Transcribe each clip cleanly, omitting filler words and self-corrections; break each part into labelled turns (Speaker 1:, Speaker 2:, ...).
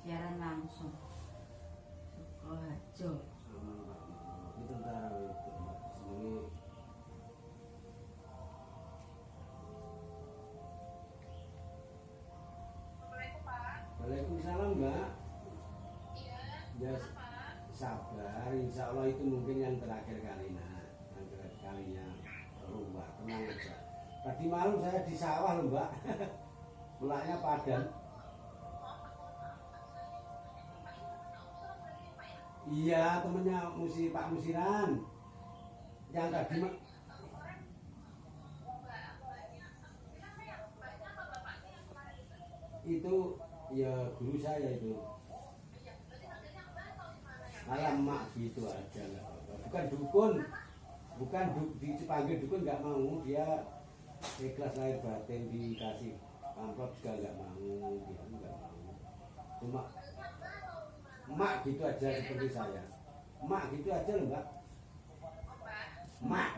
Speaker 1: siaran langsung Sukoharjo.
Speaker 2: Itu tentara itu sendiri. Waalaikumsalam Mbak.
Speaker 3: Iya.
Speaker 2: Ya, sabar, insya Allah itu mungkin yang terakhir kali yang terakhir kalinya Mbak, tenang aja. Tadi malam saya di sawah loh Mbak, pulaknya padan. Iya, temennya Pak Musiran. Yang tadi itu ya guru saya itu. Alamak gitu aja nggak apa-apa. Bukan dukun, dipanggil dukun nggak mau, dia ikhlas lahir batin, dikasih amplop juga nggak mau, dia nggak mau. Cuma mak gitu aja seperti saya. Mak gitu aja loh Mbak. Mak.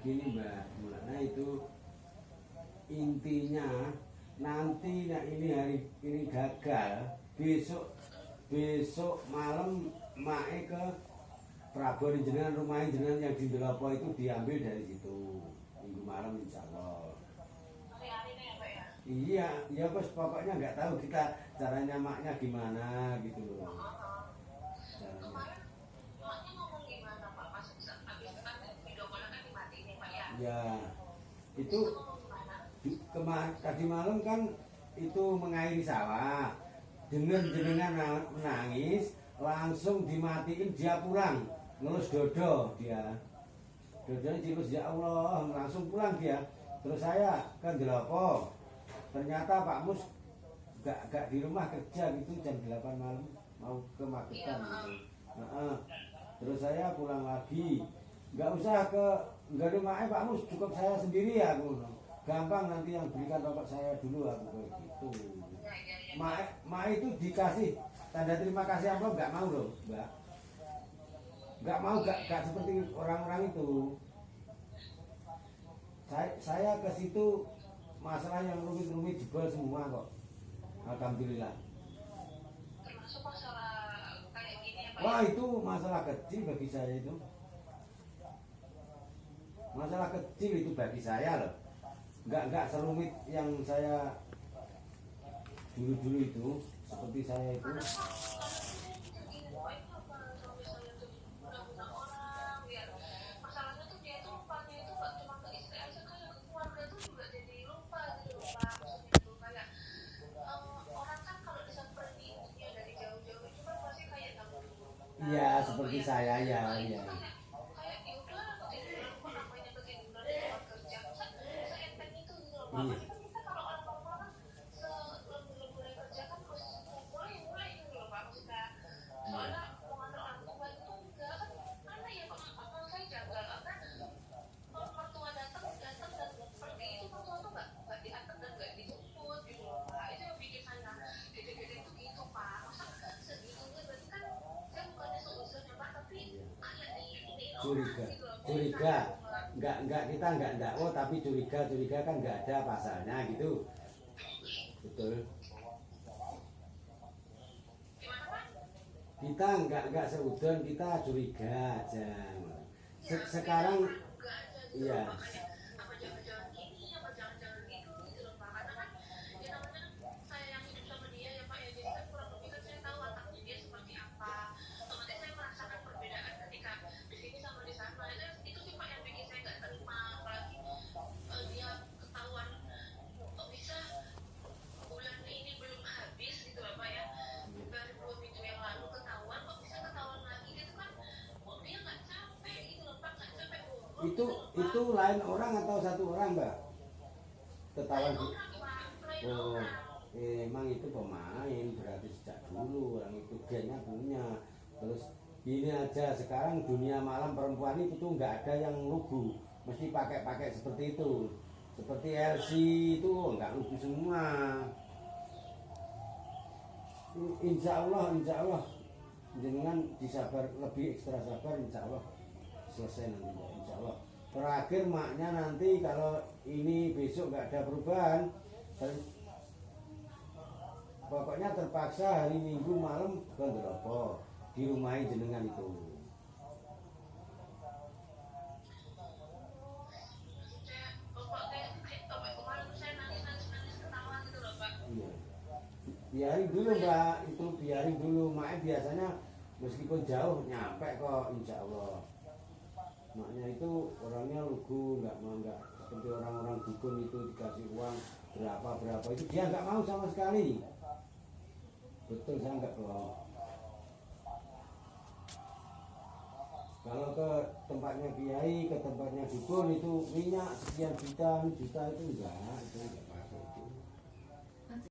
Speaker 2: Gini Mbak, nah itu intinya nanti ini hari ini gagal, besok malam mae ke Prabon jenengan, rumah jenengan yang di Delopo itu diambil dari situ minggu malam insya Allah. Iya, ya bos pokoknya nggak tahu kita caranya maknya gimana gitu loh. Ya, itu tadi malam kan itu mengairi sawah, jenengan menangis, langsung dimatiin, dia pulang, ngelus dodo dia, dodonya cilus ya Allah, langsung pulang dia. Terus saya ke Delopo, ternyata Pak Mus gak di rumah kerja gitu jam 8 malam mau ke Magetan gitu. Terus saya pulang lagi, nggak usah ke nggak ada maknya Pak Mus, cukup saya sendiri ya aku. Gampang nanti yang berikan bapak saya dulu aku kayak gitu. Mak itu dikasih tanda terima kasih amplop nggak mau loh Mbak. Nggak mau, nggak seperti orang-orang itu. Saya ke situ masalah yang rumit-rumit jebol semua kok. Alhamdulillah.
Speaker 3: Termasuk masalah kayak gini ya Pak?
Speaker 2: Wah itu masalah kecil bagi saya itu. Masalah kecil itu bagi saya loh, nggak serumit yang saya dulu itu, seperti saya itu.
Speaker 3: Masalahnya tuh dia tuh lupanya itu nggak cuma ke istri aja, kayak ke keluarga tuh juga jadi lupa gitu loh Pak. Maksudnya tuh kayak orang kan kalau disamperin ibunya dari jauh-jauh itu kan pasti kayak tanggung jawab.
Speaker 2: Iya seperti saya ya. Iya.
Speaker 3: Kita kalau orang tua kan selembur-lemburnya kerja kan harus mulai gitu loh Pak, maksudnya soalnya mau ngantar orang tua itu enggak kan, karena ya Pak saya jaga karena mertua datang dan pergi itu mertua tuh nggak diantar dan nggak dijemput gitu loh Pak. Itu yang bikin saya gede-gede tuh gitu Pak, masa segitunya berarti kan saya bukannya seuzurnya Pak, tapi kayak ini
Speaker 2: Curiga. Enggak kita enggak dakwa tapi curiga kan enggak ada pasalnya gitu. Betul.
Speaker 3: Gimana
Speaker 2: kita nggak seudon, kita curiga aja. Sekarang iya.
Speaker 3: Apa jangan-jangan gini, apa jangan-jangan gitu gitu loh Pak. Karena kan ya namanya saya yang hidup sama dia ya Pak ya. Jadi kan kurang lebih kan saya tahu wataknya dia seperti apa. Otomatis saya merasakan perbedaan ketika di sini sama di sana. Itu sih Pak yang bikin saya nggak terima. Apalagi dia ketahuan kok bisa bulan ini belum habis gitu loh Pak ya. Baru 2 minggu yang lalu ketahuan, kok bisa ketahuan lagi gitu kan. Kok dia nggak capek gitu loh Pak, nggak capek bohong gitu loh Pak.
Speaker 2: Itu lain orang atau satu orang, Mbak? Ketahuan.
Speaker 3: Lain orang Pak, lain
Speaker 2: Oh,
Speaker 3: orang.
Speaker 2: emang itu pemain, berarti sejak dulu orang itu gennya punya. Terus gini aja, sekarang dunia malam perempuan itu tuh nggak ada yang lugu, mesti pakai seperti itu. Seperti LC itu nggak lugu semua. Insya Allah jenengan disabar, lebih ekstra sabar, insya Allah selesai nanti Mbak, insya Allah. Terakhir maknya nanti kalau ini besok nggak ada perubahan, pokoknya terpaksa hari Minggu malam Gondoropo di rumah jenengan itu.
Speaker 3: Saya bapak kayak bapak kemarin tuh saya nangis ketawa gitu loh Pak.
Speaker 2: Iya. Biarin dulu Mbak, itu biarin dulu. Maknya biasanya meskipun jauh nyampe kok, insya Allah. Maknya itu orangnya lugu, nggak seperti orang-orang dukun itu dikasih uang berapa itu dia nggak mau sama sekali. Betul, saya nggak bohong. Kalau ke tempatnya kiai, ke tempatnya dukun itu minyak sekian juta itu enggak.